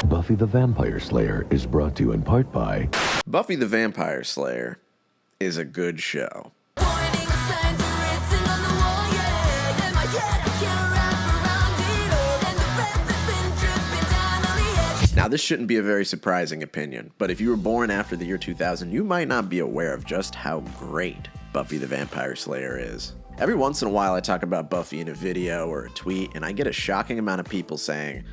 Buffy the Vampire Slayer is brought to you in part by Buffy the Vampire Slayer is a good show. Now, this shouldn't be a very surprising opinion, but if you were born after the year 2000, you might not be aware of just how great Buffy the Vampire Slayer is. Every once in a while, I talk about Buffy in a video or a tweet, and I get a shocking amount of people saying,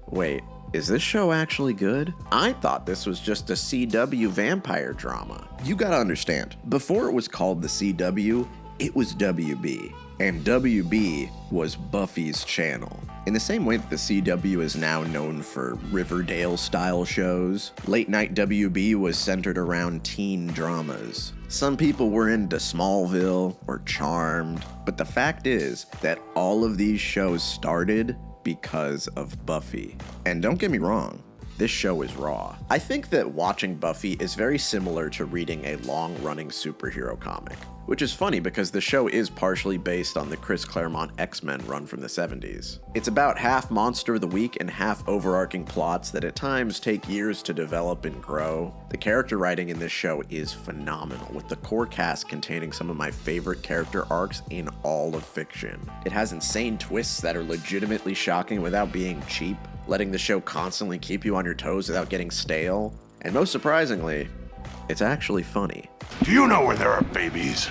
wait, is this show actually good? I thought this was just a CW vampire drama. You gotta understand, before it was called the CW, it was WB. And WB was Buffy's channel. In the same way that the CW is now known for Riverdale-style shows, late-night WB was centered around teen dramas. Some people were into Smallville or Charmed, but the fact is that all of these shows started because of Buffy. And don't get me wrong, this show is raw. I think that watching Buffy is very similar to reading a long-running superhero comic, which is funny because the show is partially based on the Chris Claremont X-Men run from the 70s. It's about half Monster of the Week and half overarching plots that at times take years to develop and grow. The character writing in this show is phenomenal, with the core cast containing some of my favorite character arcs in all of fiction. It has insane twists that are legitimately shocking without being cheap, letting the show constantly keep you on your toes without getting stale. And most surprisingly, it's actually funny. Do you know where there are babies?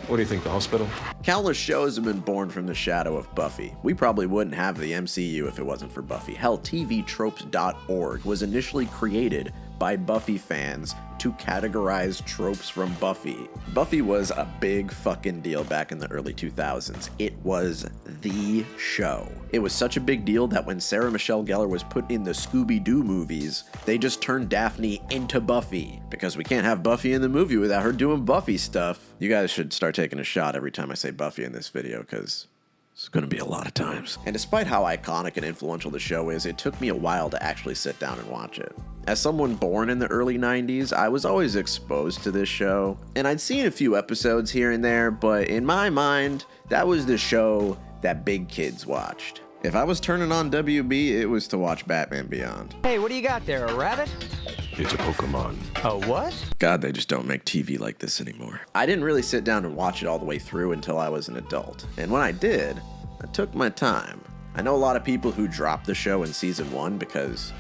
What do you think, the hospital? Countless shows have been born from the shadow of Buffy. We probably wouldn't have the MCU if it wasn't for Buffy. Hell, TVTropes.org was initially created by Buffy fans to categorize tropes from Buffy. Buffy was a big fucking deal back in the early 2000s. It was the show. It was such a big deal that when Sarah Michelle Gellar was put in the Scooby-Doo movies, they just turned Daphne into Buffy, because we can't have Buffy in the movie without her doing Buffy stuff. You guys should start taking a shot every time I say Buffy in this video, because it's gonna be a lot of times. And despite how iconic and influential the show is, it took me a while to actually sit down and watch it. As someone born in the early 90s, I was always exposed to this show, and I'd seen a few episodes here and there, but in my mind, that was the show that big kids watched. If I was turning on WB, it was to watch Batman Beyond. Hey, what do you got there, a rabbit? It's a Pokemon. A what? God, they just don't make TV like this anymore. I didn't really sit down and watch it all the way through until I was an adult, and when I did, I took my time. I know a lot of people who dropped the show in season 1 because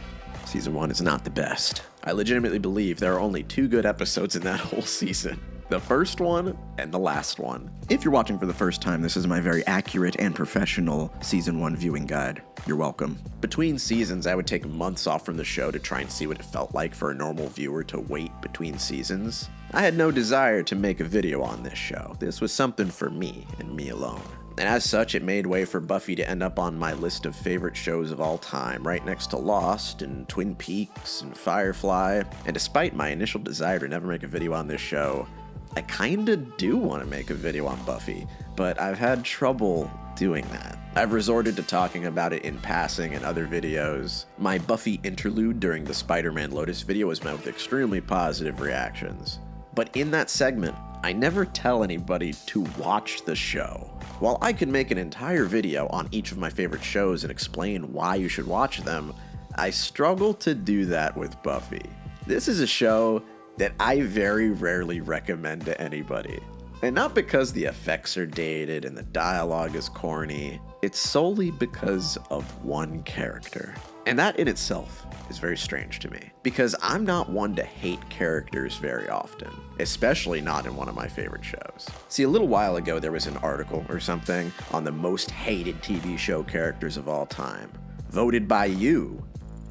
season 1 is not the best. I legitimately believe there are only 2 good episodes in that whole season. The first one and the last one. If you're watching for the first time, this is my very accurate and professional season 1 viewing guide. You're welcome. Between seasons, I would take months off from the show to try and see what it felt like for a normal viewer to wait between seasons. I had no desire to make a video on this show. This was something for me and me alone. And as such, it made way for Buffy to end up on my list of favorite shows of all time, right next to Lost and Twin Peaks and Firefly. And despite my initial desire to never make a video on this show, I kinda do want to make a video on Buffy, but I've had trouble doing that. I've resorted to talking about it in passing in other videos. My Buffy interlude during the Spider-Man Lotus video was met with extremely positive reactions. But in that segment, I never tell anybody to watch the show. While I could make an entire video on each of my favorite shows and explain why you should watch them, I struggle to do that with Buffy. This is a show that I very rarely recommend to anybody. And not because the effects are dated and the dialogue is corny, it's solely because of one character. And that in itself is very strange to me, because I'm not one to hate characters very often, especially not in one of my favorite shows. See, a little while ago there was an article or something on the most hated TV show characters of all time, voted by you.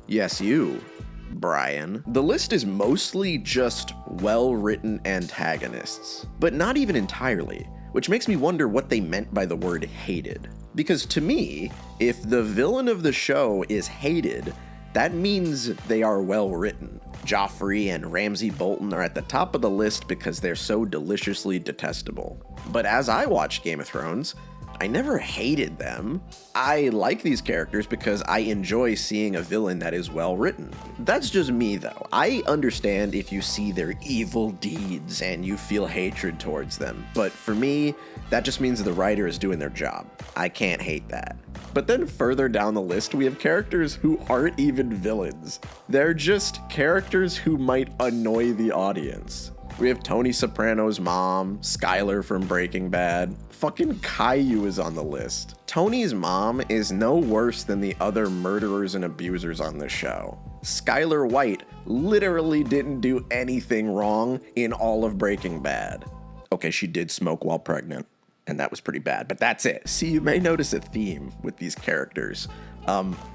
Yes, you, Brian. The list is mostly just well-written antagonists, but not even entirely, which makes me wonder what they meant by the word hated. Because to me, if the villain of the show is hated, that means they are well written. Joffrey and Ramsay Bolton are at the top of the list because they're so deliciously detestable. But as I watched Game of Thrones, I never hated them. I like these characters because I enjoy seeing a villain that is well written. That's just me though. I understand if you see their evil deeds and you feel hatred towards them, but for me, that just means the writer is doing their job. I can't hate that. But then further down the list, we have characters who aren't even villains. They're just characters who might annoy the audience. We have Tony Soprano's mom, Skyler from Breaking Bad. Fucking Caillou is on the list. Tony's mom is no worse than the other murderers and abusers on the show. Skyler White literally didn't do anything wrong in all of Breaking Bad. Okay, she did smoke while pregnant, and that was pretty bad, but that's it. See, you may notice a theme with these characters.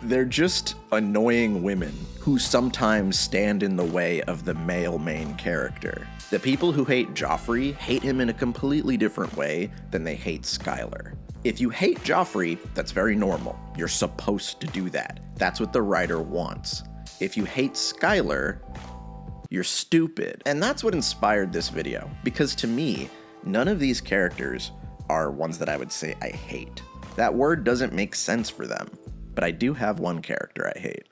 They're just annoying women who sometimes stand in the way of the male main character. The people who hate Joffrey hate him in a completely different way than they hate Skyler. If you hate Joffrey, that's very normal. You're supposed to do that. That's what the writer wants. If you hate Skyler, you're stupid. And that's what inspired this video, because to me, none of these characters are ones that I would say I hate. That word doesn't make sense for them. But I do have one character I hate.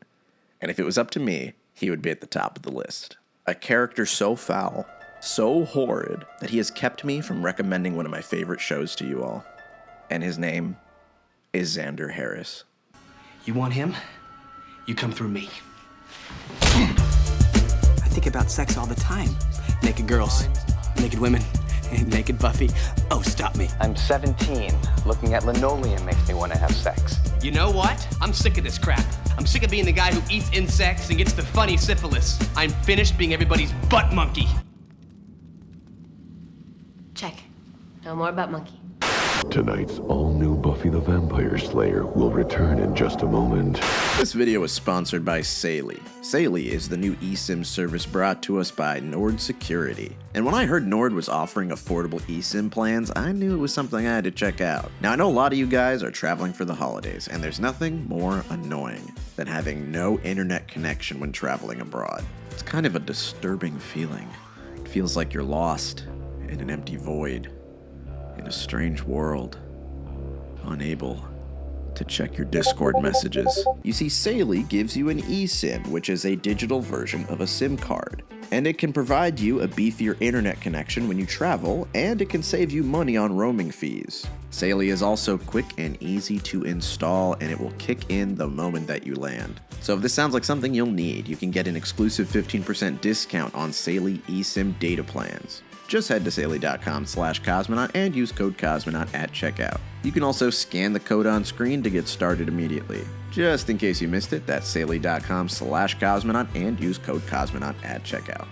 And if it was up to me, he would be at the top of the list. A character so foul, so horrid, that he has kept me from recommending one of my favorite shows to you all. And his name is Xander Harris. You want him? You come through me. I think about sex all the time. Naked girls, naked women, naked Buffy. Oh, stop me. I'm 17. Looking at linoleum makes me want to have sex. You know what? I'm sick of this crap. I'm sick of being the guy who eats insects and gets the funny syphilis. I'm finished being everybody's butt monkey. Check. No more butt monkey. Tonight's all-new Buffy the Vampire Slayer will return in just a moment. This video is sponsored by Saley. Saley is the new eSIM service brought to us by Nord Security. And when I heard Nord was offering affordable eSIM plans, I knew it was something I had to check out. Now I know a lot of you guys are traveling for the holidays, and there's nothing more annoying than having no internet connection when traveling abroad. It's kind of a disturbing feeling. It feels like you're lost in an empty void, in a strange world, unable to check your Discord messages. You see, Saley gives you an eSIM, which is a digital version of a SIM card. And it can provide you a beefier internet connection when you travel, and it can save you money on roaming fees. Saley is also quick and easy to install, and it will kick in the moment that you land. So if this sounds like something you'll need, you can get an exclusive 15% discount on Saley eSIM data plans. Just head to Saley.com/Cosmonaut and use code Cosmonaut at checkout. You can also scan the code on screen to get started immediately. Just in case you missed it, that's Saley.com/Cosmonaut and use code Cosmonaut at checkout.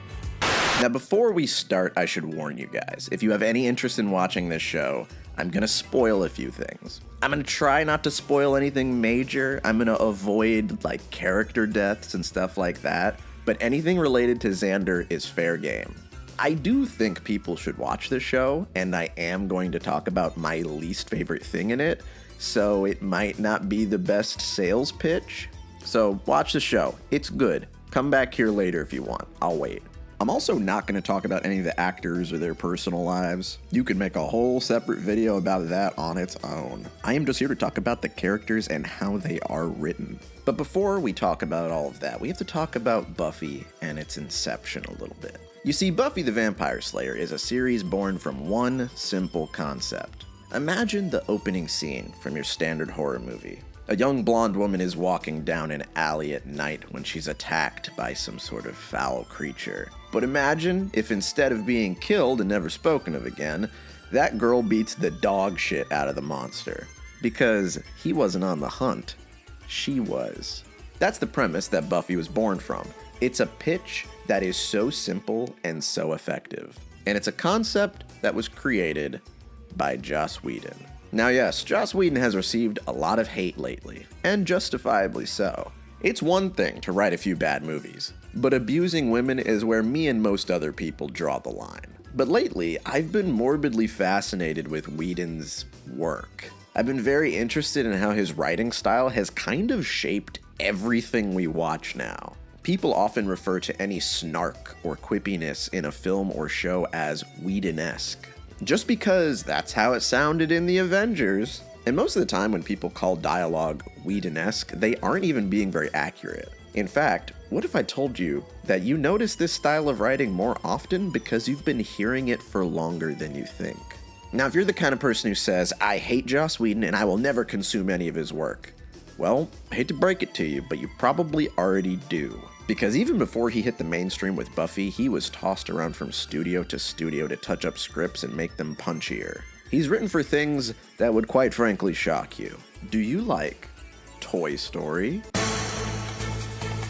Now before we start, I should warn you guys, if you have any interest in watching this show, I'm gonna spoil a few things. I'm gonna try not to spoil anything major. I'm gonna avoid like character deaths and stuff like that, but anything related to Xander is fair game. I do think people should watch this show, and I am going to talk about my least favorite thing in it, so it might not be the best sales pitch. So watch the show. It's good. Come back here later if you want. I'll wait. I'm also not going to talk about any of the actors or their personal lives. You could make a whole separate video about that on its own. I am just here to talk about the characters and how they are written. But before we talk about all of that, we have to talk about Buffy and its inception a little bit. You see, Buffy the Vampire Slayer is a series born from one simple concept. Imagine the opening scene from your standard horror movie. A young blonde woman is walking down an alley at night when she's attacked by some sort of foul creature. But imagine if instead of being killed and never spoken of again, that girl beats the dog shit out of the monster. Because he wasn't on the hunt, she was. That's the premise that Buffy was born from. It's a pitch that is so simple and so effective. And it's a concept that was created by Joss Whedon. Now yes, Joss Whedon has received a lot of hate lately, and justifiably so. It's one thing to write a few bad movies, but abusing women is where me and most other people draw the line. But lately, I've been morbidly fascinated with Whedon's work. I've been very interested in how his writing style has kind of shaped everything we watch now. People often refer to any snark or quippiness in a film or show as Whedon-esque. just because that's how it sounded in the Avengers. And most of the time when people call dialogue Whedon-esque, they aren't even being very accurate. In fact, what if I told you that you notice this style of writing more often because you've been hearing it for longer than you think? Now, if you're the kind of person who says, I hate Joss Whedon and I will never consume any of his work, well, I hate to break it to you, but you probably already do. Because even before he hit the mainstream with Buffy, he was tossed around from studio to touch up scripts and make them punchier. He's written for things that would quite frankly shock you. Do you like Toy Story?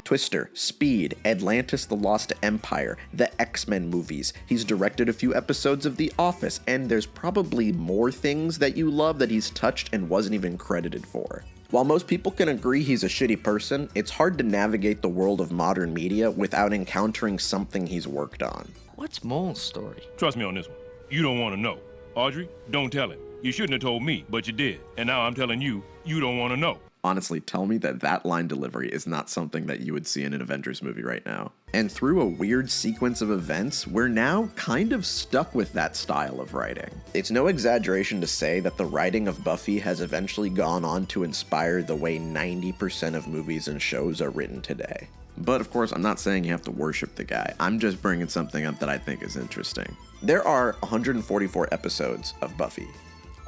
Twister, Speed, Atlantis the Lost Empire, the X-Men movies. He's directed a few episodes of The Office, and there's probably more things that you love that he's touched and wasn't even credited for. While most people can agree he's a shitty person, it's hard to navigate the world of modern media without encountering something he's worked on. What's Mole's story? Trust me on this one. You don't want to know. Audrey, don't tell him. You shouldn't have told me, but you did. And now I'm telling you, you don't want to know. Honestly, tell me that line delivery is not something that you would see in an Avengers movie right now. And through a weird sequence of events, we're now kind of stuck with that style of writing. It's no exaggeration to say that the writing of Buffy has eventually gone on to inspire the way 90% of movies and shows are written today. But of course, I'm not saying you have to worship the guy. I'm just bringing something up that I think is interesting. There are 144 episodes of Buffy.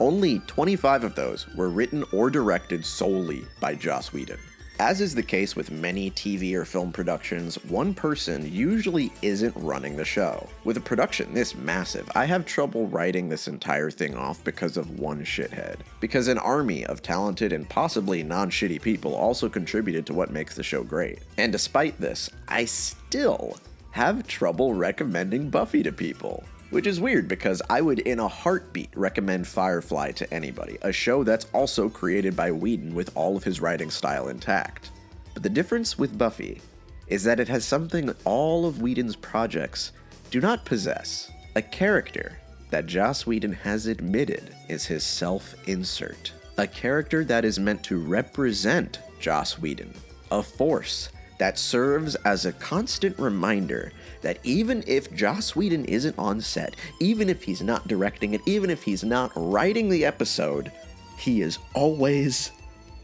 Only 25 of those were written or directed solely by Joss Whedon. As is the case with many TV or film productions, one person usually isn't running the show. With a production this massive, I have trouble writing this entire thing off because of one shithead. Because an army of talented and possibly non-shitty people also contributed to what makes the show great. And despite this, I still have trouble recommending Buffy to people. Which is weird because I would in a heartbeat recommend Firefly to anybody, a show that's also created by Whedon with all of his writing style intact. But the difference with Buffy is that it has something all of Whedon's projects do not possess. A character that Joss Whedon has admitted is his self-insert. A character that is meant to represent Joss Whedon. A force that serves as a constant reminder that even if Joss Whedon isn't on set, even if he's not directing it, even if he's not writing the episode, he is always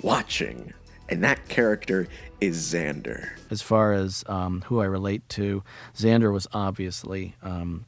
watching. And that character is Xander. As far as who I relate to, Xander was obviously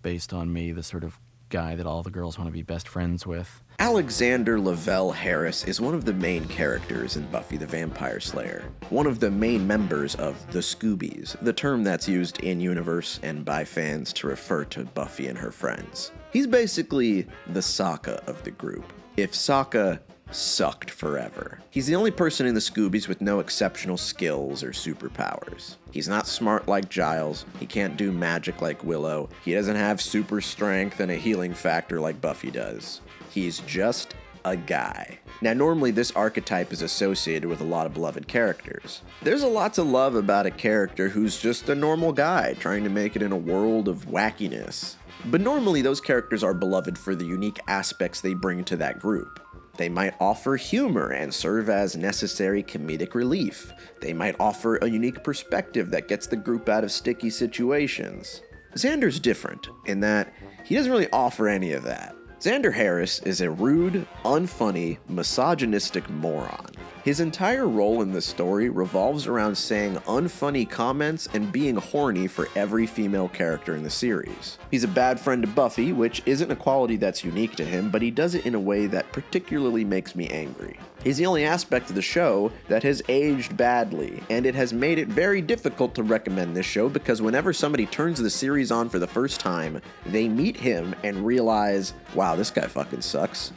based on me, the sort of guy that all the girls want to be best friends with. Alexander Lavelle Harris is one of the main characters in Buffy the Vampire Slayer, one of the main members of the Scoobies, the term that's used in-universe and by fans to refer to Buffy and her friends. He's basically the Sokka of the group, if Sokka sucked forever. He's the only person in the Scoobies with no exceptional skills or superpowers. He's not smart like Giles, he can't do magic like Willow, he doesn't have super strength and a healing factor like Buffy does. He's just a guy. Now, normally this archetype is associated with a lot of beloved characters. There's a lot to love about a character who's just a normal guy trying to make it in a world of wackiness. But normally those characters are beloved for the unique aspects they bring to that group. They might offer humor and serve as necessary comedic relief. They might offer a unique perspective that gets the group out of sticky situations. Xander's different in that he doesn't really offer any of that. Xander Harris is a rude, unfunny, misogynistic moron. His entire role in the story revolves around saying unfunny comments and being horny for every female character in the series. He's a bad friend to Buffy, which isn't a quality that's unique to him, but he does it in a way that particularly makes me angry. He's the only aspect of the show that has aged badly, and it has made it very difficult to recommend this show because whenever somebody turns the series on for the first time, they meet him and realize, wow, this guy fucking sucks.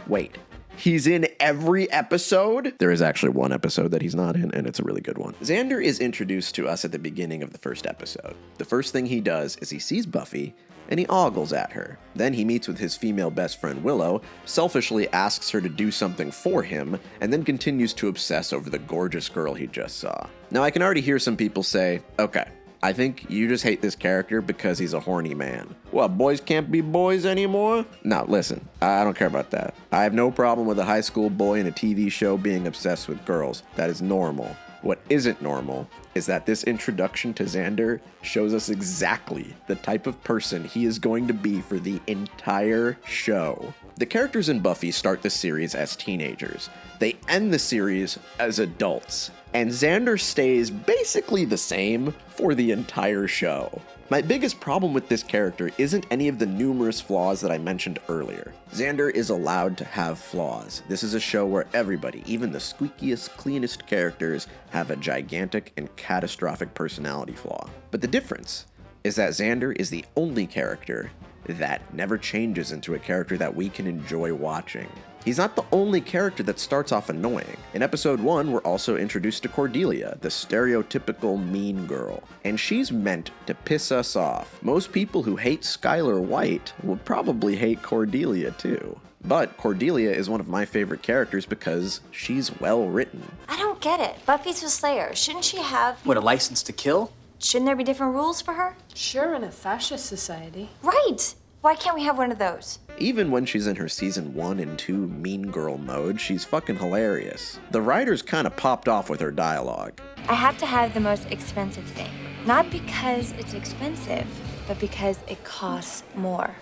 Wait, he's in every episode? There is actually one episode that he's not in, and it's a really good one. Xander is introduced to us at the beginning of the first episode. The first thing he does is he sees Buffy, and he ogles at her. Then he meets with his female best friend Willow, selfishly asks her to do something for him, and then continues to obsess over the gorgeous girl he just saw. Now, I can already hear some people say, okay, I think you just hate this character because he's a horny man. What, boys can't be boys anymore? No, listen, I don't care about that. I have no problem with a high school boy in a TV show being obsessed with girls. That is normal. What isn't normal is that this introduction to Xander shows us exactly the type of person he is going to be for the entire show. The characters in Buffy start the series as teenagers. They end the series as adults. And Xander stays basically the same for the entire show. My biggest problem with this character isn't any of the numerous flaws that I mentioned earlier. Xander is allowed to have flaws. This is a show where everybody, even the squeakiest, cleanest characters, have a gigantic and catastrophic personality flaw. But the difference is that Xander is the only character that never changes into a character that we can enjoy watching. He's not the only character that starts off annoying. In episode 1, we're also introduced to Cordelia, the stereotypical mean girl, and she's meant to piss us off. Most people who hate Skylar White would probably hate Cordelia too. But Cordelia is one of my favorite characters because she's well written. I don't get it. Buffy's a Slayer. Shouldn't she have... What, a license to kill? Shouldn't there be different rules for her? Sure, in a fascist society. Right! Why can't we have one of those? Even when she's in her season 1 and 2 mean girl mode, she's fucking hilarious. The writers kind of popped off with her dialogue. I have to have the most expensive thing. Not because it's expensive, but because it costs more.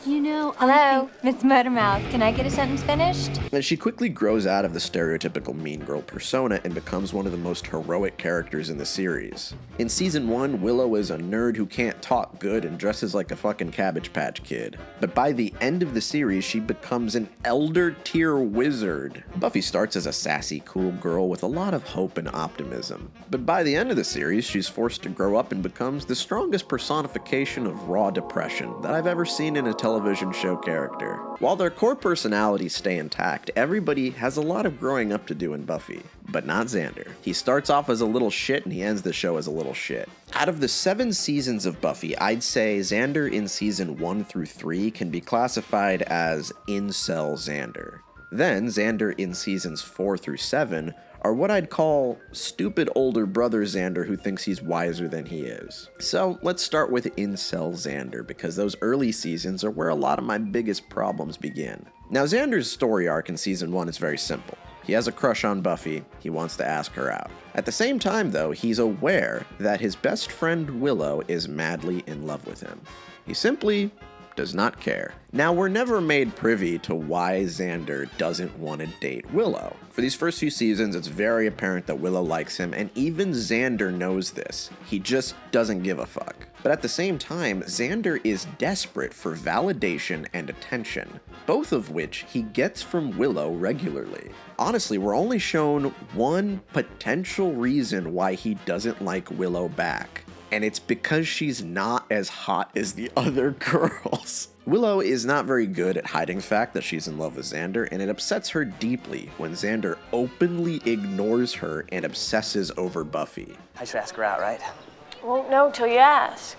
You know, Hello, Miss Motormouth. Can I get a sentence finished? And she quickly grows out of the stereotypical mean girl persona and becomes one of the most heroic characters in the series. In season 1, Willow is a nerd who can't talk good and dresses like a fucking Cabbage Patch Kid. But by the end of the series, she becomes an elder tier wizard. Buffy starts as a sassy, cool girl with a lot of hope and optimism. But by the end of the series, she's forced to grow up and becomes the strongest personification of raw depression that I've ever seen in a television show character. While their core personalities stay intact, everybody has a lot of growing up to do in Buffy, but not Xander. He starts off as a little shit and he ends the show as a little shit. Out of the 7 seasons of Buffy, I'd say Xander in season 1 through 3 can be classified as incel Xander. Then Xander in seasons 4 through 7 are what I'd call stupid older brother Xander who thinks he's wiser than he is. So let's start with incel Xander, because those early seasons are where a lot of my biggest problems begin. Now, Xander's story arc in season 1 is very simple. He has a crush on Buffy, he wants to ask her out. At the same time though, he's aware that his best friend Willow is madly in love with him. He simply does not care. Now, we're never made privy to why Xander doesn't want to date Willow. For these first few seasons, it's very apparent that Willow likes him, and even Xander knows this. He just doesn't give a fuck. But at the same time, Xander is desperate for validation and attention, both of which he gets from Willow regularly. Honestly, we're only shown one potential reason why he doesn't like Willow back. And it's because she's not as hot as the other girls. Willow is not very good at hiding the fact that she's in love with Xander, and it upsets her deeply when Xander openly ignores her and obsesses over Buffy. I should ask her out, right? Won't know till you ask.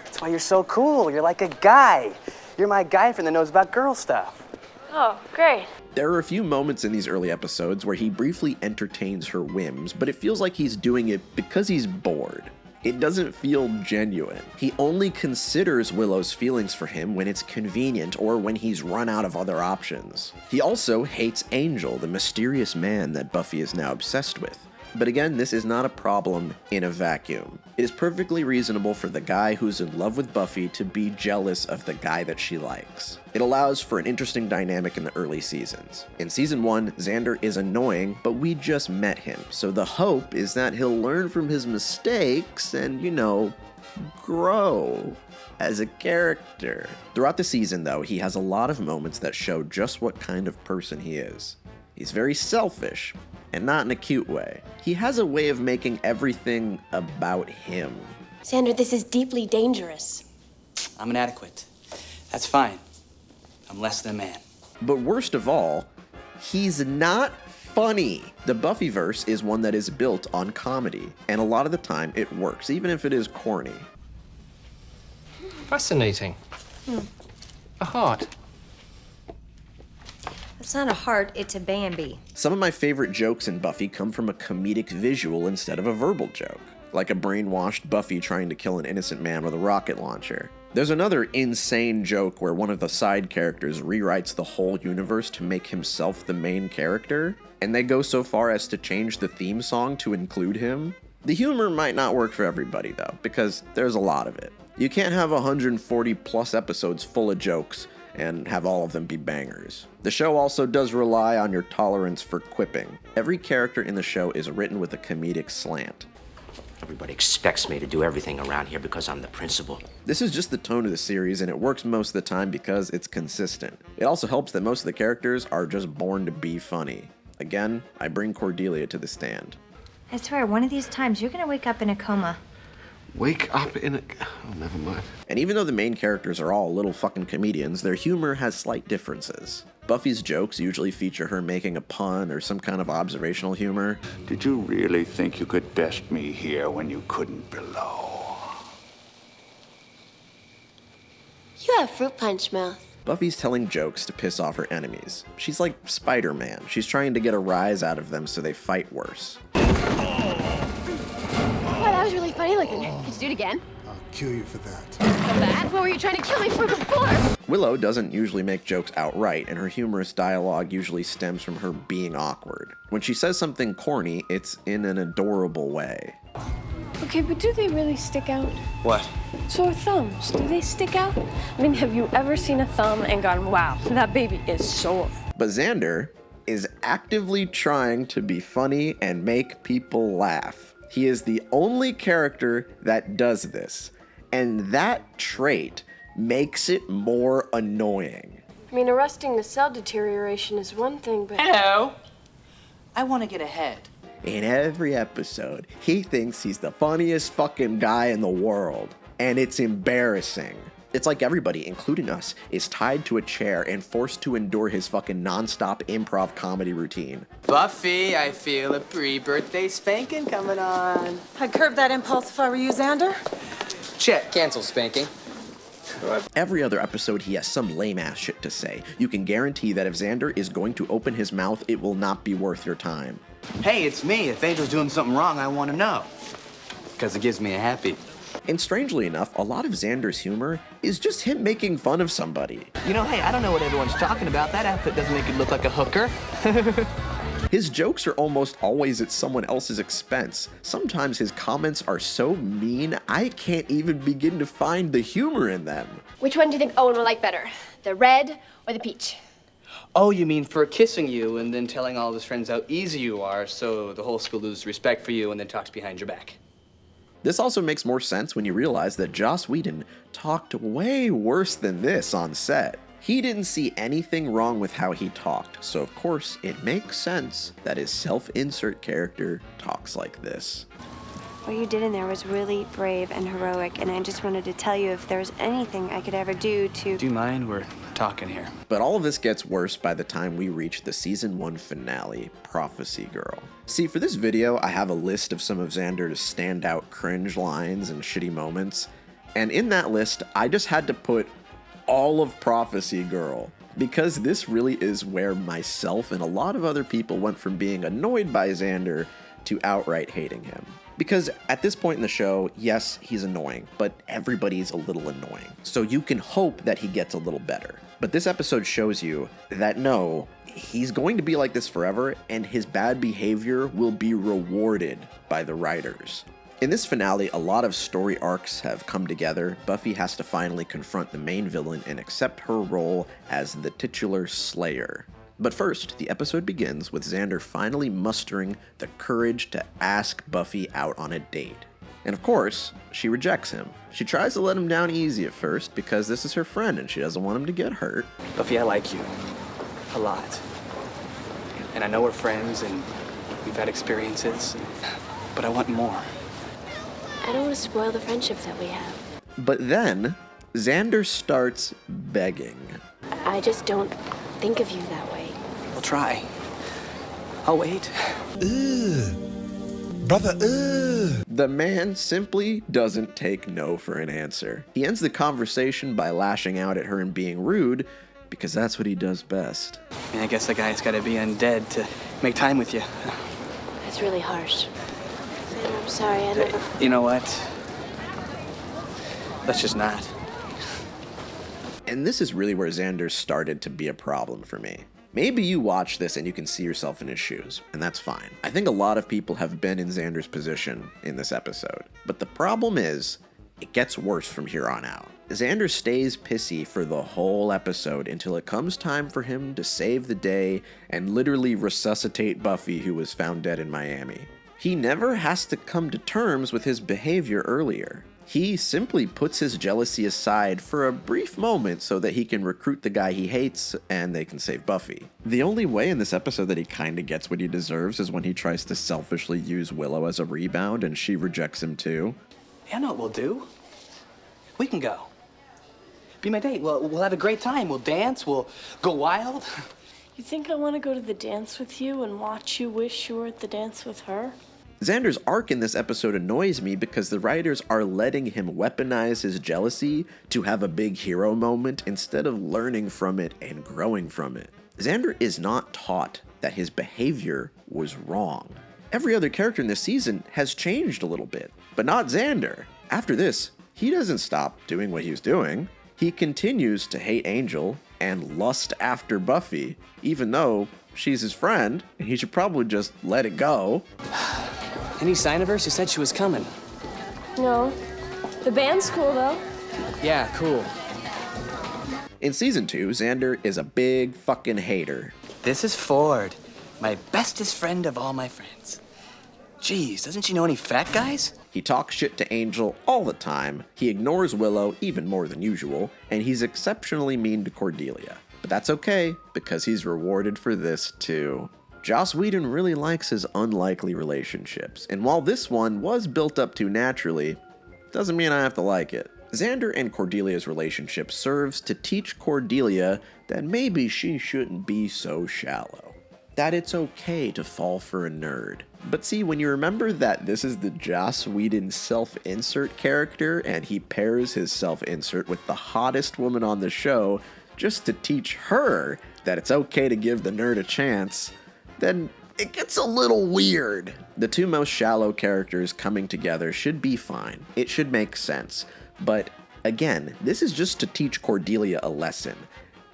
That's why you're so cool. You're like a guy. You're my guy friend that knows about girl stuff. Oh, great. There are a few moments in these early episodes where he briefly entertains her whims, but it feels like he's doing it because he's bored. It doesn't feel genuine. He only considers Willow's feelings for him when it's convenient or when he's run out of other options. He also hates Angel, the mysterious man that Buffy is now obsessed with. But again, this is not a problem in a vacuum. It is perfectly reasonable for the guy who's in love with Buffy to be jealous of the guy that she likes. It allows for an interesting dynamic in the early seasons. In season 1, Xander is annoying, but we just met him, so the hope is that he'll learn from his mistakes and, grow as a character. Throughout the season, though, he has a lot of moments that show just what kind of person he is. He's very selfish, and not in a cute way. He has a way of making everything about him. Xander, this is deeply dangerous. I'm inadequate. That's fine. I'm less than a man. But worst of all, he's not funny. The Buffyverse is one that is built on comedy, and a lot of the time it works, even if it is corny. Fascinating. A heart. It's not a heart, it's a Bambi. Some of my favorite jokes in Buffy come from a comedic visual instead of a verbal joke, like a brainwashed Buffy trying to kill an innocent man with a rocket launcher. There's another insane joke where one of the side characters rewrites the whole universe to make himself the main character, and they go so far as to change the theme song to include him. The humor might not work for everybody though, because there's a lot of it. You can't have 140 plus episodes full of jokes and have all of them be bangers. The show also does rely on your tolerance for quipping. Every character in the show is written with a comedic slant. Everybody expects me to do everything around here because I'm the principal. This is just the tone of the series, and it works most of the time because it's consistent. It also helps that most of the characters are just born to be funny. Again, I bring Cordelia to the stand. I swear, one of these times you're gonna wake up in a coma. Wake up in a... Oh, never mind. And even though the main characters are all little fucking comedians, their humor has slight differences. Buffy's jokes usually feature her making a pun or some kind of observational humor. Did you really think you could best me here when you couldn't below? You have fruit punch mouth. Buffy's telling jokes to piss off her enemies. She's like Spider-Man. She's trying to get a rise out of them so they fight worse. Wow, that was really funny looking. Could you do it again? I'll kill you for that. For that? What were you trying to kill me for before? Willow doesn't usually make jokes outright, and her humorous dialogue usually stems from her being awkward. When she says something corny, it's in an adorable way. Okay, but do they really stick out? What? Sore thumbs, do they stick out? I mean, have you ever seen a thumb and gone, wow, that baby is sore? But Xander is actively trying to be funny and make people laugh. He is the only character that does this, and that trait makes it more annoying. I mean, arresting the cell deterioration is one thing, but... Hello. I want to get ahead. In every episode, he thinks he's the funniest fucking guy in the world, and it's embarrassing. It's like everybody, including us, is tied to a chair and forced to endure his fucking non-stop improv comedy routine. Buffy, I feel a pre-birthday spanking coming on. I'd curb that impulse if I were you, Xander. Check, cancel spanking. Every other episode, he has some lame-ass shit to say. You can guarantee that if Xander is going to open his mouth, it will not be worth your time. Hey, it's me. If Angel's doing something wrong, I want to know. Because it gives me a happy. And strangely enough, a lot of Xander's humor is just him making fun of somebody. You know, hey, I don't know what everyone's talking about. That outfit doesn't make you look like a hooker. His jokes are almost always at someone else's expense. Sometimes his comments are so mean, I can't even begin to find the humor in them. Which one do you think Owen will like better? The red or the peach? Oh, you mean for kissing you and then telling all of his friends how easy you are so the whole school loses respect for you and then talks behind your back. This also makes more sense when you realize that Joss Whedon talked way worse than this on set. He didn't see anything wrong with how he talked, so of course it makes sense that his self-insert character talks like this. What you did in there was really brave and heroic, and I just wanted to tell you if there was anything I could ever do to... Do you mind? We're talking here. But all of this gets worse by the time we reach the season 1 finale, Prophecy Girl. See, for this video, I have a list of some of Xander's standout cringe lines and shitty moments, and in that list, I just had to put all of Prophecy Girl, because this really is where myself and a lot of other people went from being annoyed by Xander to outright hating him. Because at this point in the show, yes, he's annoying, but everybody's a little annoying. So you can hope that he gets a little better. But this episode shows you that no, he's going to be like this forever, and his bad behavior will be rewarded by the writers. In this finale, a lot of story arcs have come together. Buffy has to finally confront the main villain and accept her role as the titular Slayer. But first, the episode begins with Xander finally mustering the courage to ask Buffy out on a date. And of course, she rejects him. She tries to let him down easy at first because this is her friend and she doesn't want him to get hurt. Buffy, I like you. A lot. And I know we're friends and we've had experiences, but I want more. I don't want to spoil the friendship that we have. But then, Xander starts begging. I just don't think of you that way. I'll try. I'll wait. Brother, The man simply doesn't take no for an answer. He ends the conversation by lashing out at her and being rude, because that's what he does best. I guess the guy's got to be undead to make time with you. That's really harsh. I'm sorry, I never... You know what? Let's just not. And this is really where Xander started to be a problem for me. Maybe you watch this and you can see yourself in his shoes, and that's fine. I think a lot of people have been in Xander's position in this episode. But the problem is, it gets worse from here on out. Xander stays pissy for the whole episode until it comes time for him to save the day and literally resuscitate Buffy, who was found dead in Miami. He never has to come to terms with his behavior earlier. He simply puts his jealousy aside for a brief moment so that he can recruit the guy he hates and they can save Buffy. The only way in this episode that he kinda gets what he deserves is when he tries to selfishly use Willow as a rebound and she rejects him too. Yeah, I know what we'll do. We can go. Be my date. We'll have a great time. We'll dance. We'll go wild. You think I want to go to the dance with you and watch you wish you were at the dance with her? Xander's arc in this episode annoys me because the writers are letting him weaponize his jealousy to have a big hero moment instead of learning from it and growing from it. Xander is not taught that his behavior was wrong. Every other character in this season has changed a little bit, but not Xander. After this, he doesn't stop doing what he was doing. He continues to hate Angel and lust after Buffy, even though she's his friend, and he should probably just let it go. Any sign of her? She said she was coming. No. The band's cool, though. Yeah, cool. In season 2, Xander is a big fucking hater. This is Ford, my bestest friend of all my friends. Jeez, doesn't she know any fat guys? He talks shit to Angel all the time, he ignores Willow even more than usual, and he's exceptionally mean to Cordelia. But that's okay, because he's rewarded for this too. Joss Whedon really likes his unlikely relationships, and while this one was built up too naturally, doesn't mean I have to like it. Xander and Cordelia's relationship serves to teach Cordelia that maybe she shouldn't be so shallow. That it's okay to fall for a nerd. But see, when you remember that this is the Joss Whedon self-insert character, and he pairs his self-insert with the hottest woman on the show just to teach her that it's okay to give the nerd a chance, then it gets a little weird. The two most shallow characters coming together should be fine. It should make sense. But again, this is just to teach Cordelia a lesson.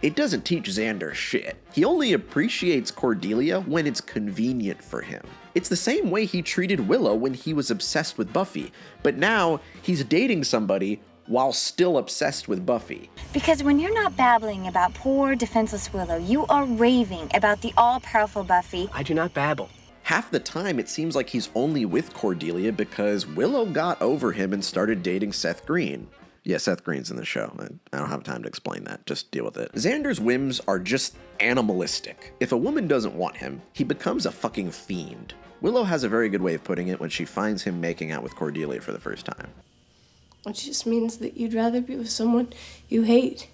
It doesn't teach Xander shit. He only appreciates Cordelia when it's convenient for him. It's the same way he treated Willow when he was obsessed with Buffy, but now he's dating somebody while still obsessed with Buffy. Because when you're not babbling about poor, defenseless Willow, you are raving about the all-powerful Buffy. I do not babble. Half the time, it seems like he's only with Cordelia because Willow got over him and started dating Seth Green. Yeah, Seth Green's in the show. I don't have time to explain that. Just deal with it. Xander's whims are just animalistic. If a woman doesn't want him, he becomes a fucking fiend. Willow has a very good way of putting it when she finds him making out with Cordelia for the first time. It just means that you'd rather be with someone you hate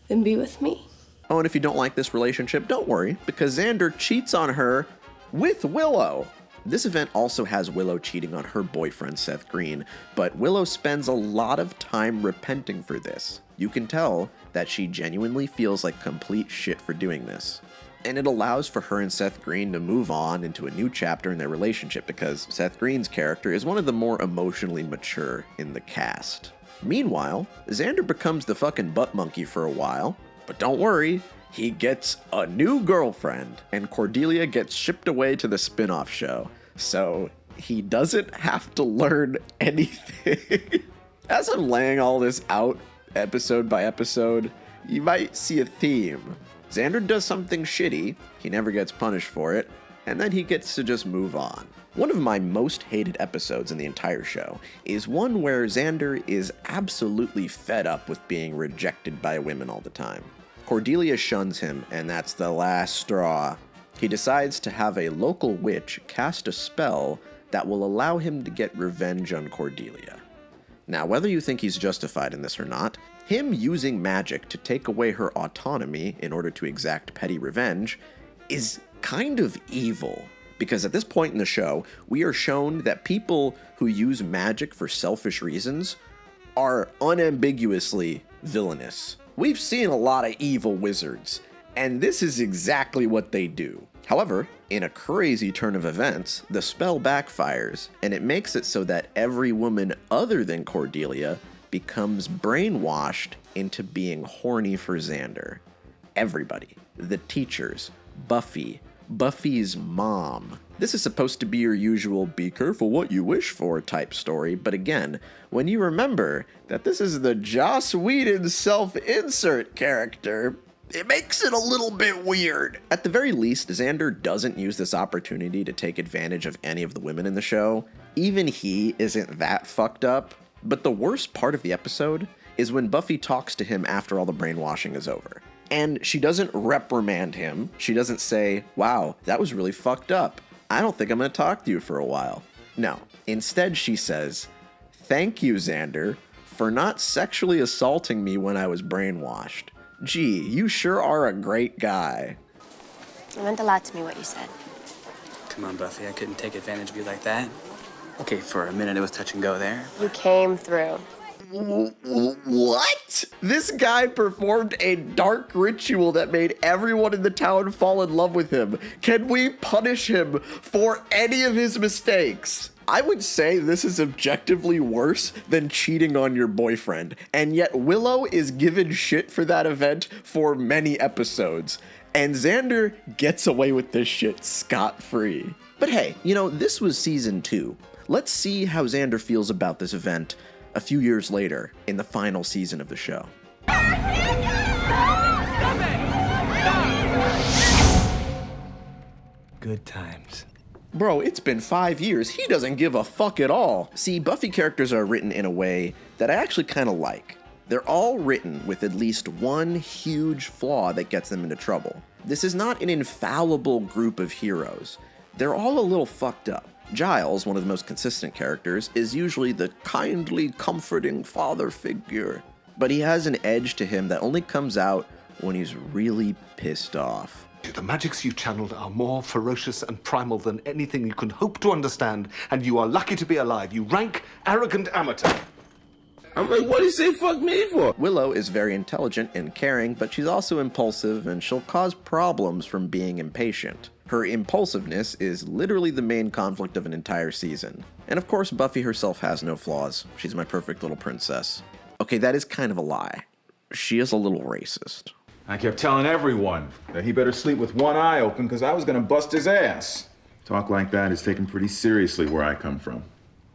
than be with me. Oh, and if you don't like this relationship, don't worry, because Xander cheats on her with Willow. This event also has Willow cheating on her boyfriend, Seth Green, but Willow spends a lot of time repenting for this. You can tell that she genuinely feels like complete shit for doing this. And it allows for her and Seth Green to move on into a new chapter in their relationship because Seth Green's character is one of the more emotionally mature in the cast. Meanwhile, Xander becomes the fucking butt monkey for a while, but don't worry, he gets a new girlfriend, and Cordelia gets shipped away to the spin-off show, so he doesn't have to learn anything. As I'm laying all this out, episode by episode, you might see a theme. Xander does something shitty, he never gets punished for it, and then he gets to just move on. One of my most hated episodes in the entire show is one where Xander is absolutely fed up with being rejected by women all the time. Cordelia shuns him, and that's the last straw. He decides to have a local witch cast a spell that will allow him to get revenge on Cordelia. Now, whether you think he's justified in this or not, him using magic to take away her autonomy in order to exact petty revenge is kind of evil. Because at this point in the show, we are shown that people who use magic for selfish reasons are unambiguously villainous. We've seen a lot of evil wizards, and this is exactly what they do. However, in a crazy turn of events, the spell backfires, and it makes it so that every woman other than Cordelia becomes brainwashed into being horny for Xander. Everybody. The teachers. Buffy. Buffy's mom. This is supposed to be your usual be careful what you wish for type story, but again, when you remember that this is the Joss Whedon self-insert character, it makes it a little bit weird. At the very least, Xander doesn't use this opportunity to take advantage of any of the women in the show. Even he isn't that fucked up. But the worst part of the episode is when Buffy talks to him after all the brainwashing is over. And she doesn't reprimand him. She doesn't say, wow, that was really fucked up. I don't think I'm going to talk to you for a while. No. Instead, she says, thank you, Xander, for not sexually assaulting me when I was brainwashed. Gee, you sure are a great guy. It meant a lot to me what you said. Come on, Buffy, I couldn't take advantage of you like that. Okay, for a minute it was touch and go there. You came through. What? This guy performed a dark ritual that made everyone in the town fall in love with him. Can we punish him for any of his mistakes? I would say this is objectively worse than cheating on your boyfriend, and yet Willow is given shit for that event for many episodes, and Xander gets away with this shit scot-free. But hey, you know, this was season 2. Let's see how Xander feels about this event a few years later in the final season of the show. Good times. Bro, it's been 5 years. He doesn't give a fuck at all. See, Buffy characters are written in a way that I actually kind of like. They're all written with at least one huge flaw that gets them into trouble. This is not an infallible group of heroes. They're all a little fucked up. Giles, one of the most consistent characters, is usually the kindly, comforting father figure. But he has an edge to him that only comes out when he's really pissed off. The magics you channeled are more ferocious and primal than anything you can hope to understand, and you are lucky to be alive, you rank, arrogant amateur. I'm like, what did he say fuck me for? Willow is very intelligent and caring, but she's also impulsive, and she'll cause problems from being impatient. Her impulsiveness is literally the main conflict of an entire season. And of course, Buffy herself has no flaws. She's my perfect little princess. Okay, that is kind of a lie. She is a little racist. I kept telling everyone that he better sleep with one eye open because I was going to bust his ass. Talk like that is taken pretty seriously where I come from.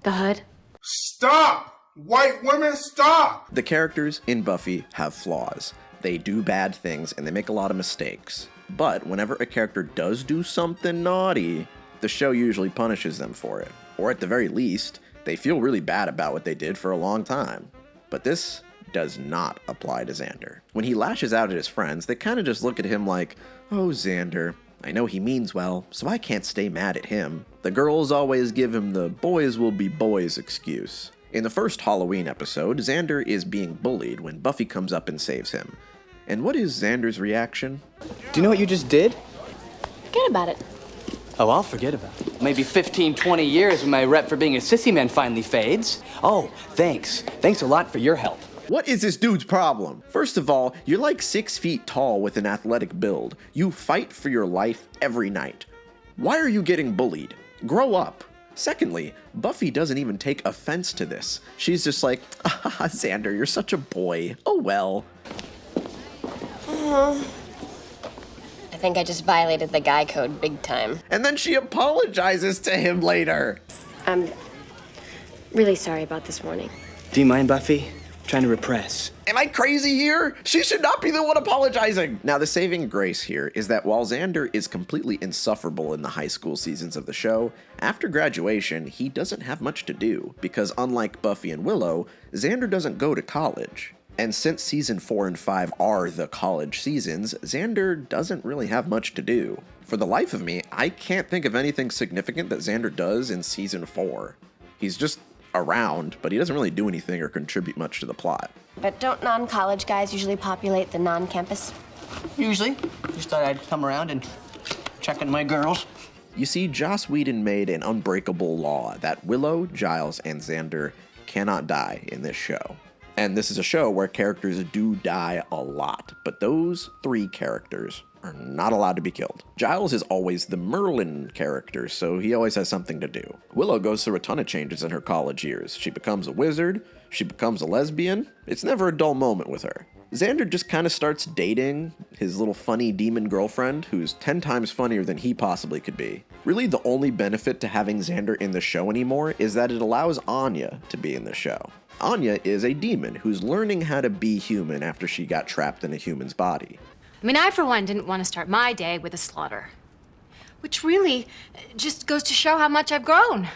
The hood? Stop! White women, stop! The characters in Buffy have flaws. They do bad things and they make a lot of mistakes. But whenever a character does do something naughty, the show usually punishes them for it. Or at the very least, they feel really bad about what they did for a long time. But this does not apply to Xander. When he lashes out at his friends, they kind of just look at him like, oh, Xander, I know he means well, so I can't stay mad at him. The girls always give him the boys will be boys excuse. In the first Halloween episode, Xander is being bullied when Buffy comes up and saves him. And what is Xander's reaction? Do you know what you just did? Forget about it. Oh, I'll forget about it. Maybe 15, 20 years when my rep for being a sissy man finally fades. Oh, thanks. Thanks a lot for your help. What is this dude's problem? First of all, you're like 6 feet tall with an athletic build. You fight for your life every night. Why are you getting bullied? Grow up. Secondly, Buffy doesn't even take offense to this. She's just like, ah, Xander, you're such a boy. Oh well. I think I just violated the guy code big time. And then she apologizes to him later. I'm really sorry about this morning. Do you mind, Buffy? I'm trying to repress. Am I crazy here? She should not be the one apologizing. Now, the saving grace here is that while Xander is completely insufferable in the high school seasons of the show, after graduation, he doesn't have much to do because unlike Buffy and Willow, Xander doesn't go to college. And since season 4 and 5 are the college seasons, Xander doesn't really have much to do. For the life of me, I can't think of anything significant that Xander does in season 4. He's just around, but he doesn't really do anything or contribute much to the plot. But don't non-college guys usually populate the non-campus? Usually. Just thought I'd come around and check on my girls. You see, Joss Whedon made an unbreakable law that Willow, Giles, and Xander cannot die in this show. And this is a show where characters do die a lot, but those 3 characters are not allowed to be killed. Giles is always the Merlin character, so he always has something to do. Willow goes through a ton of changes in her college years. She becomes a wizard, she becomes a lesbian. It's never a dull moment with her. Xander just kind of starts dating his little funny demon girlfriend, who's 10 times funnier than he possibly could be. Really, the only benefit to having Xander in the show anymore is that it allows Anya to be in the show. Anya is a demon who's learning how to be human after she got trapped in a human's body. I mean, I, for one, didn't want to start my day with a slaughter. Which really just goes to show how much I've grown.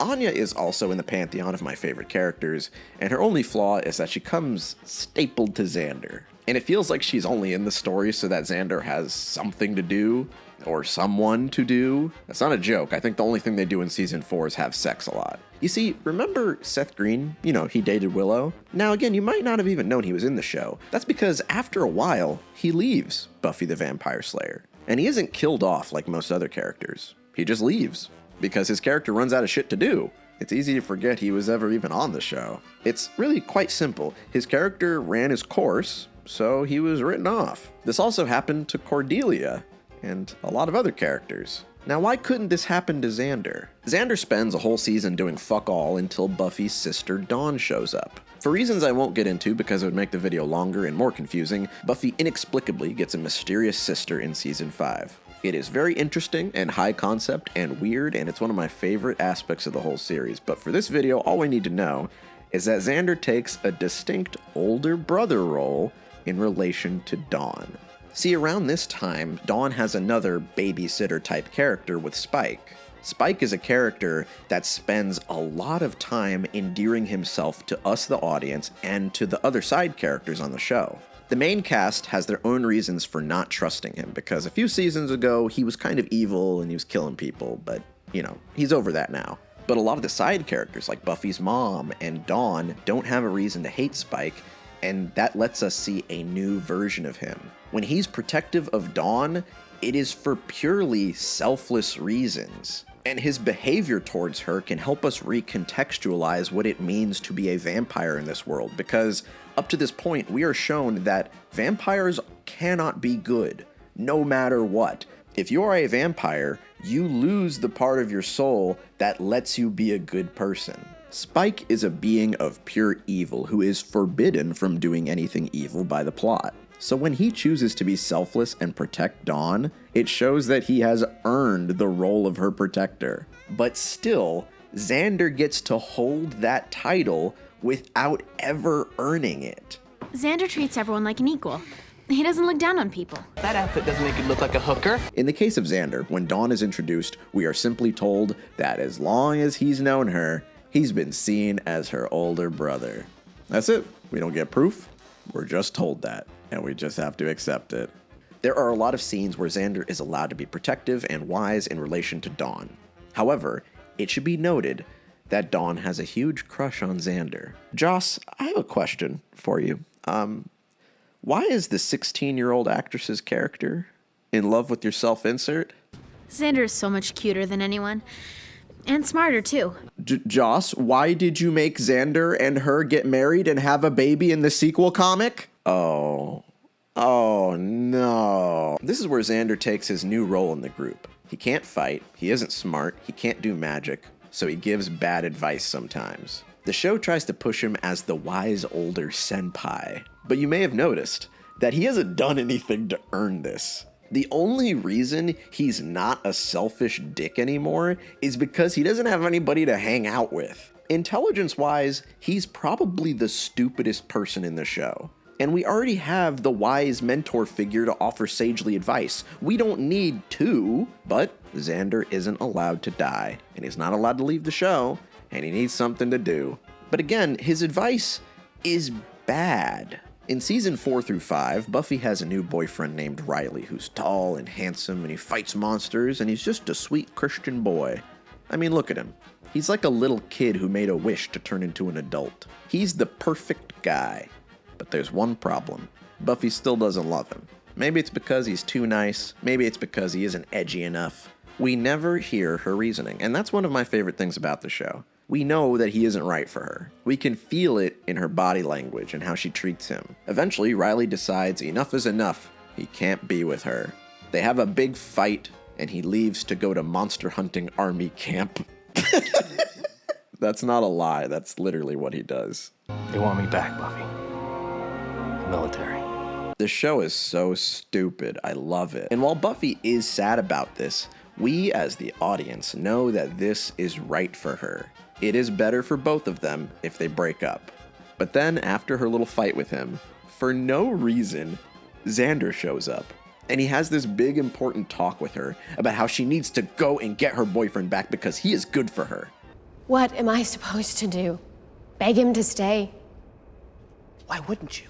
Anya is also in the pantheon of my favorite characters, and her only flaw is that she comes stapled to Xander. And it feels like she's only in the story so that Xander has something to do, or someone to do. That's not a joke. I think the only thing they do in season 4 is have sex a lot. You see, remember Seth Green? You know, he dated Willow. Now again, you might not have even known he was in the show. That's because after a while, he leaves Buffy the Vampire Slayer. And he isn't killed off like most other characters. He just leaves, because his character runs out of shit to do. It's easy to forget he was ever even on the show. It's really quite simple. His character ran his course, so he was written off. This also happened to Cordelia, and a lot of other characters. Now, why couldn't this happen to Xander? Xander spends a whole season doing fuck all until Buffy's sister Dawn shows up. For reasons I won't get into because it would make the video longer and more confusing, Buffy inexplicably gets a mysterious sister in season 5. It is very interesting and high concept and weird, and it's one of my favorite aspects of the whole series. But for this video, all we need to know is that Xander takes a distinct older brother role in relation to Dawn. See, around this time, Dawn has another babysitter type character with Spike. Spike is a character that spends a lot of time endearing himself to us, the audience, and to the other side characters on the show. The main cast has their own reasons for not trusting him, because a few seasons ago, he was kind of evil and he was killing people, but, you know, he's over that now. But a lot of the side characters, like Buffy's mom and Dawn, don't have a reason to hate Spike, and that lets us see a new version of him. When he's protective of Dawn, it is for purely selfless reasons. And his behavior towards her can help us recontextualize what it means to be a vampire in this world, because up to this point, we are shown that vampires cannot be good, no matter what. If you are a vampire, you lose the part of your soul that lets you be a good person. Spike is a being of pure evil who is forbidden from doing anything evil by the plot. So when he chooses to be selfless and protect Dawn, it shows that he has earned the role of her protector. But still, Xander gets to hold that title without ever earning it. Xander treats everyone like an equal. He doesn't look down on people. That outfit doesn't make you look like a hooker. In the case of Xander, when Dawn is introduced, we are simply told that as long as he's known her, he's been seen as her older brother. That's it. We don't get proof. We're just told that, and we just have to accept it. There are a lot of scenes where Xander is allowed to be protective and wise in relation to Dawn. However, it should be noted that Dawn has a huge crush on Xander. Joss, I have a question for you. Why is the 16-year-old actress's character in love with your self-insert? Xander is so much cuter than anyone. And smarter, too. Joss, why did you make Xander and her get married and have a baby in the sequel comic? Oh no. This is where Xander takes his new role in the group. He can't fight, he isn't smart, he can't do magic, so he gives bad advice sometimes. The show tries to push him as the wise older senpai, but you may have noticed that he hasn't done anything to earn this. The only reason he's not a selfish dick anymore is because he doesn't have anybody to hang out with. Intelligence-wise, he's probably the stupidest person in the show. And we already have the wise mentor figure to offer sagely advice. We don't need two, but Xander isn't allowed to die, and he's not allowed to leave the show, and he needs something to do. But again, his advice is bad. In season 4 through 5, Buffy has a new boyfriend named Riley, who's tall and handsome, and he fights monsters, and he's just a sweet Christian boy. I mean, look at him. He's like a little kid who made a wish to turn into an adult. He's the perfect guy. But there's one problem. Buffy still doesn't love him. Maybe it's because he's too nice. Maybe it's because he isn't edgy enough. We never hear her reasoning, and that's one of my favorite things about the show. We know that he isn't right for her. We can feel it in her body language and how she treats him. Eventually, Riley decides enough is enough he can't be with her. They have a big fight, and he leaves to go to monster hunting army camp. That's not a lie. That's literally what he does. They want me back, Buffy. The military. The show is so stupid. I love it. And while Buffy is sad about this, we as the audience know that this is right for her. It is better for both of them if they break up. But then after her little fight with him, for no reason, Xander shows up. And he has this big important talk with her about how she needs to go and get her boyfriend back because he is good for her. What am I supposed to do? Beg him to stay? Why wouldn't you?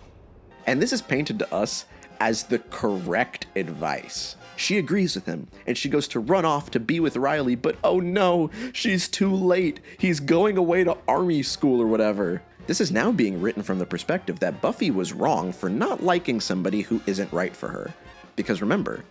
And this is painted to us as the correct advice. She agrees with him, and she goes to run off to be with Riley, but oh no, she's too late. He's going away to army school or whatever. This is now being written from the perspective that Buffy was wrong for not liking somebody who isn't right for her. Because remember,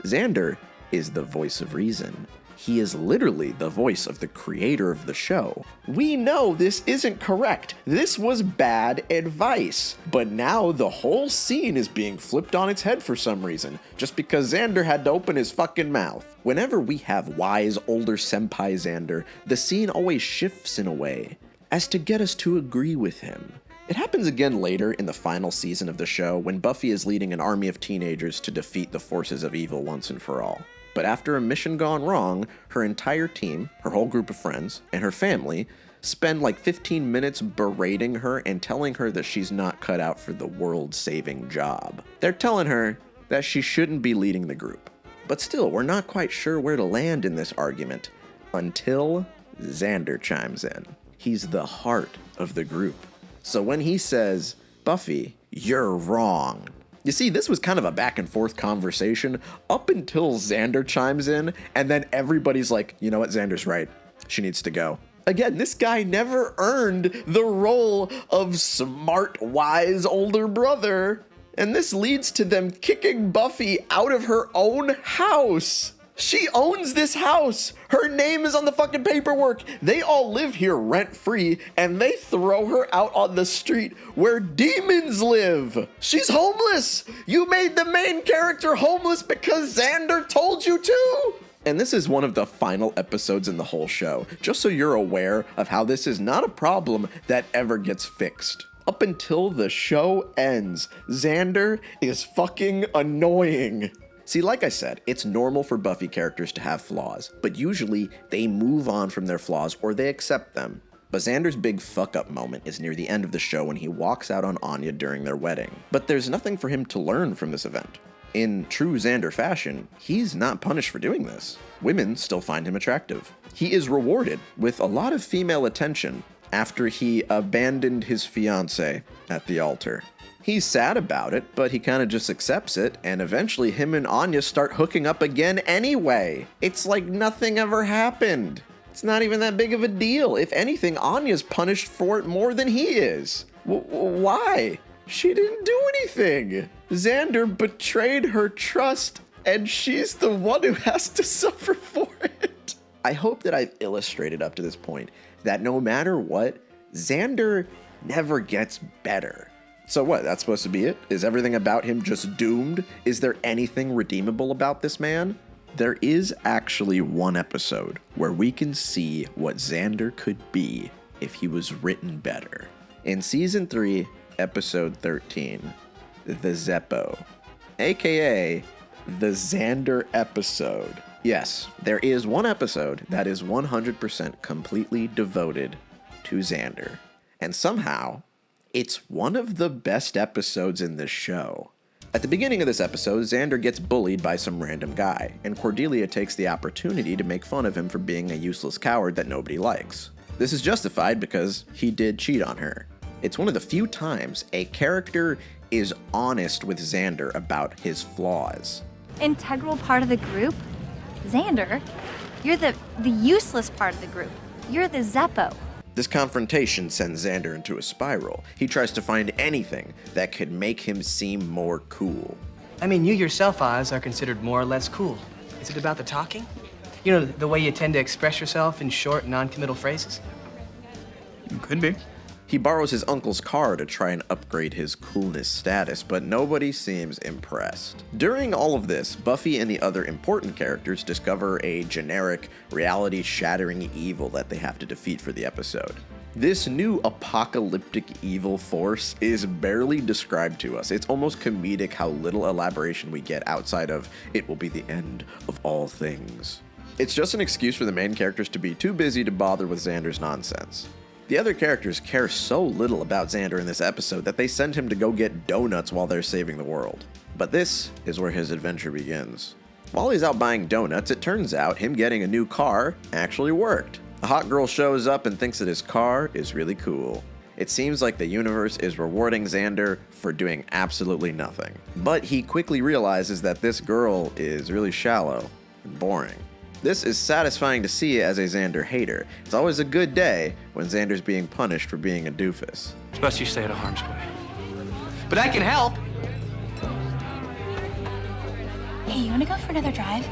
Xander is the voice of reason. He is literally the voice of the creator of the show. We know this isn't correct. This was bad advice. But now the whole scene is being flipped on its head for some reason, just because Xander had to open his fucking mouth. Whenever we have wise, older senpai Xander, the scene always shifts in a way as to get us to agree with him. It happens again later in the final season of the show when Buffy is leading an army of teenagers to defeat the forces of evil once and for all. But after a mission gone wrong, her entire team, her whole group of friends, and her family spend like 15 minutes berating her and telling her that she's not cut out for the world-saving job. They're telling her that she shouldn't be leading the group. But still, we're not quite sure where to land in this argument until Xander chimes in. He's the heart of the group. So when he says, "Buffy, you're wrong." You see, this was kind of a back and forth conversation up until Xander chimes in, and then everybody's like, you know what, Xander's right. She needs to go. Again, this guy never earned the role of smart, wise older brother. And this leads to them kicking Buffy out of her own house. She owns this house. Her name is on the fucking paperwork. They all live here rent-free, and they throw her out on the street where demons live. She's homeless. You made the main character homeless because Xander told you to. And this is one of the final episodes in the whole show, just so you're aware of how this is not a problem that ever gets fixed. Up until the show ends, Xander is fucking annoying. See, like I said, it's normal for Buffy characters to have flaws, but usually they move on from their flaws or they accept them. But Xander's big fuck-up moment is near the end of the show when he walks out on Anya during their wedding. But there's nothing for him to learn from this event. In true Xander fashion, he's not punished for doing this. Women still find him attractive. He is rewarded with a lot of female attention after he abandoned his fiancée at the altar. He's sad about it, but he kind of just accepts it, and eventually him and Anya start hooking up again anyway. It's like nothing ever happened. It's not even that big of a deal. If anything, Anya's punished for it more than he is. Why? She didn't do anything. Xander betrayed her trust, and she's the one who has to suffer for it. I hope that I've illustrated up to this point that no matter what, Xander never gets better. So what, that's supposed to be it? Is everything about him just doomed? Is there anything redeemable about this man? There is actually one episode where we can see what Xander could be if he was written better. In Season 3, Episode 13, The Zeppo, aka the Xander episode. Yes, there is one episode that is 100% completely devoted to Xander. And somehow, it's one of the best episodes in the show. At the beginning of this episode, Xander gets bullied by some random guy, and Cordelia takes the opportunity to make fun of him for being a useless coward that nobody likes. This is justified because he did cheat on her. It's one of the few times a character is honest with Xander about his flaws. Integral part of the group? Xander, you're the useless part of the group. You're the Zeppo. This confrontation sends Xander into a spiral. He tries to find anything that could make him seem more cool. I mean, you yourself, Oz, are considered more or less cool. Is it about the talking? You know, the way you tend to express yourself in short, non-committal phrases? Could be. He borrows his uncle's car to try and upgrade his coolness status, but nobody seems impressed. During all of this, Buffy and the other important characters discover a generic, reality-shattering evil that they have to defeat for the episode. This new apocalyptic evil force is barely described to us. It's almost comedic how little elaboration we get outside of "it will be the end of all things." It's just an excuse for the main characters to be too busy to bother with Xander's nonsense. The other characters care so little about Xander in this episode that they send him to go get donuts while they're saving the world. But this is where his adventure begins. While he's out buying donuts, it turns out him getting a new car actually worked. A hot girl shows up and thinks that his car is really cool. It seems like the universe is rewarding Xander for doing absolutely nothing. But he quickly realizes that this girl is really shallow and boring. This is satisfying to see as a Xander hater. It's always a good day when Xander's being punished for being a doofus. It's best you stay out of harm's way. But I can help. Hey, you wanna go for another drive?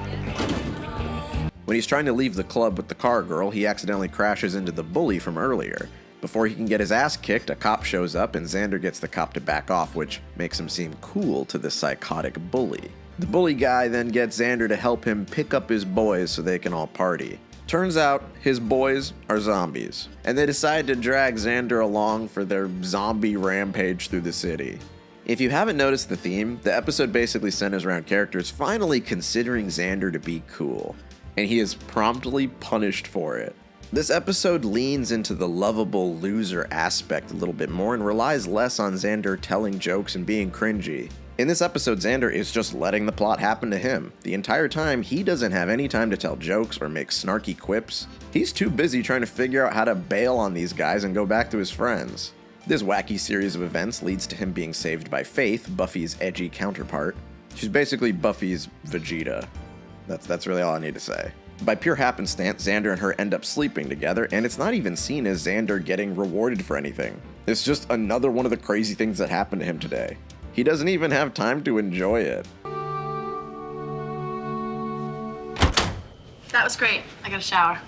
When he's trying to leave the club with the car girl, he accidentally crashes into the bully from earlier. Before he can get his ass kicked, a cop shows up and Xander gets the cop to back off, which makes him seem cool to the psychotic bully. The bully guy then gets Xander to help him pick up his boys so they can all party. Turns out his boys are zombies, and they decide to drag Xander along for their zombie rampage through the city. If you haven't noticed the theme, the episode basically centers around characters finally considering Xander to be cool, and he is promptly punished for it. This episode leans into the lovable loser aspect a little bit more and relies less on Xander telling jokes and being cringy. In this episode, Xander is just letting the plot happen to him. The entire time, he doesn't have any time to tell jokes or make snarky quips. He's too busy trying to figure out how to bail on these guys and go back to his friends. This wacky series of events leads to him being saved by Faith, Buffy's edgy counterpart. She's basically Buffy's Vegeta. That's really all I need to say. By pure happenstance, Xander and her end up sleeping together, and it's not even seen as Xander getting rewarded for anything. It's just another one of the crazy things that happened to him today. He doesn't even have time to enjoy it. That was great. I got a shower.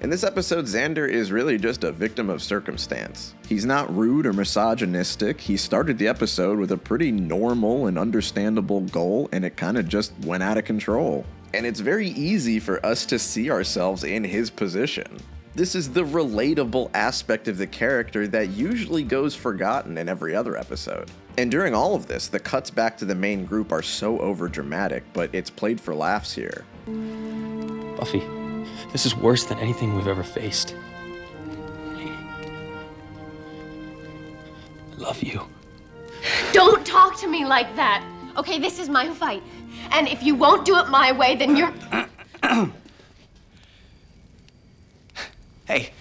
In this episode, Xander is really just a victim of circumstance. He's not rude or misogynistic. He started the episode with a pretty normal and understandable goal, and it kind of just went out of control. And it's very easy for us to see ourselves in his position. This is the relatable aspect of the character that usually goes forgotten in every other episode. And during all of this, the cuts back to the main group are so overdramatic, but it's played for laughs here. Buffy, this is worse than anything we've ever faced. I love you. Don't talk to me like that. Okay, this is my fight. And if you won't do it my way, then you're... Hey.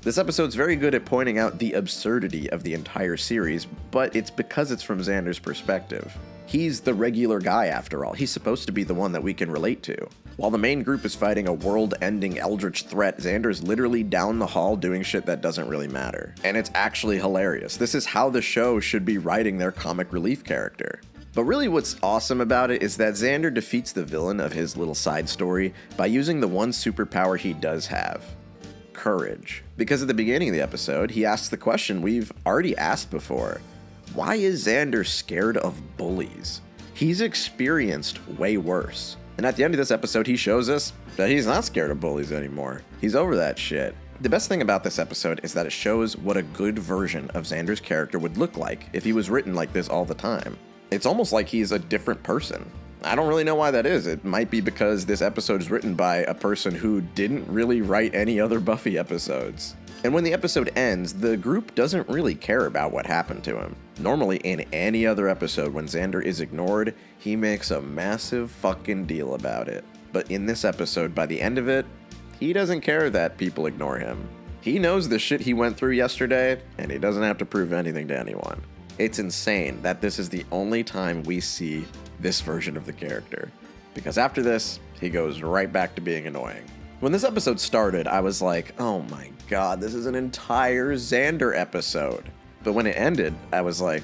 This episode's very good at pointing out the absurdity of the entire series, but it's because it's from Xander's perspective. He's the regular guy after all. He's supposed to be the one that we can relate to. While the main group is fighting a world-ending eldritch threat, Xander's literally down the hall doing shit that doesn't really matter. And it's actually hilarious. This is how the show should be writing their comic relief character. But really what's awesome about it is that Xander defeats the villain of his little side story by using the one superpower he does have: courage. Because at the beginning of the episode, he asks the question we've already asked before. Why is Xander scared of bullies? He's experienced way worse. And at the end of this episode, he shows us that he's not scared of bullies anymore. He's over that shit. The best thing about this episode is that it shows what a good version of Xander's character would look like if he was written like this all the time. It's almost like he's a different person. I don't really know why that is. It might be because this episode is written by a person who didn't really write any other Buffy episodes. And when the episode ends, the group doesn't really care about what happened to him. Normally, in any other episode, when Xander is ignored, he makes a massive fucking deal about it. But in this episode, by the end of it, he doesn't care that people ignore him. He knows the shit he went through yesterday, and he doesn't have to prove anything to anyone. It's insane that this is the only time we see this version of the character, because after this, he goes right back to being annoying. When this episode started, I was like, oh my god, this is an entire Xander episode. But when it ended, I was like,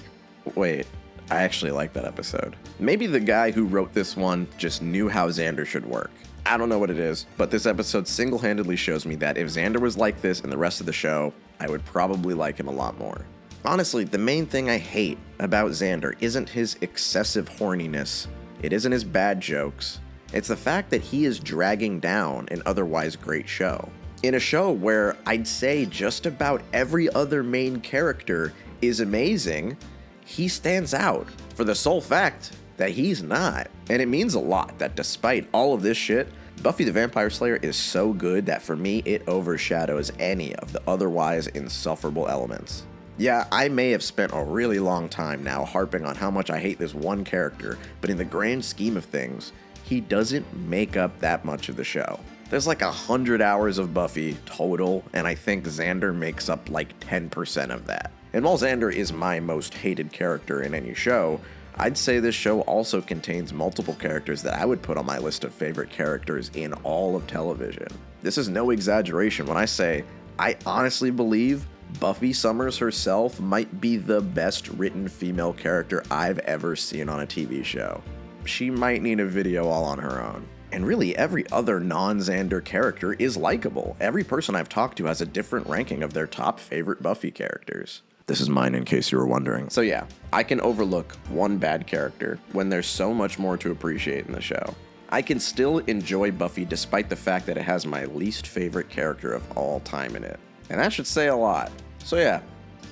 wait, I actually like that episode. Maybe the guy who wrote this one just knew how Xander should work. I don't know what it is, but this episode single-handedly shows me that if Xander was like this in the rest of the show, I would probably like him a lot more. Honestly, the main thing I hate about Xander isn't his excessive horniness. It isn't his bad jokes. It's the fact that he is dragging down an otherwise great show. In a show where I'd say just about every other main character is amazing, he stands out for the sole fact that he's not. And it means a lot that despite all of this shit, Buffy the Vampire Slayer is so good that for me it overshadows any of the otherwise insufferable elements. Yeah, I may have spent a really long time now harping on how much I hate this one character, but in the grand scheme of things, he doesn't make up that much of the show. There's like 100 hours of Buffy total, and I think Xander makes up like 10% of that. And while Xander is my most hated character in any show, I'd say this show also contains multiple characters that I would put on my list of favorite characters in all of television. This is no exaggeration when I say I honestly believe Buffy Summers herself might be the best written female character I've ever seen on a TV show. She might need a video all on her own. And really, every other non-Xander character is likable. Every person I've talked to has a different ranking of their top favorite Buffy characters. This is mine in case you were wondering. So yeah, I can overlook one bad character when there's so much more to appreciate in the show. I can still enjoy Buffy despite the fact that it has my least favorite character of all time in it. And that should say a lot. So yeah,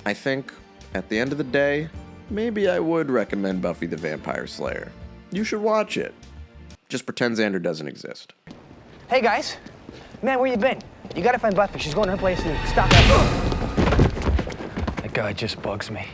I think at the end of the day, maybe I would recommend Buffy the Vampire Slayer. You should watch it. Just pretend Xander doesn't exist. Hey guys, man, where you been? You gotta find Buffy. She's going to her place and stop that. That guy just bugs me.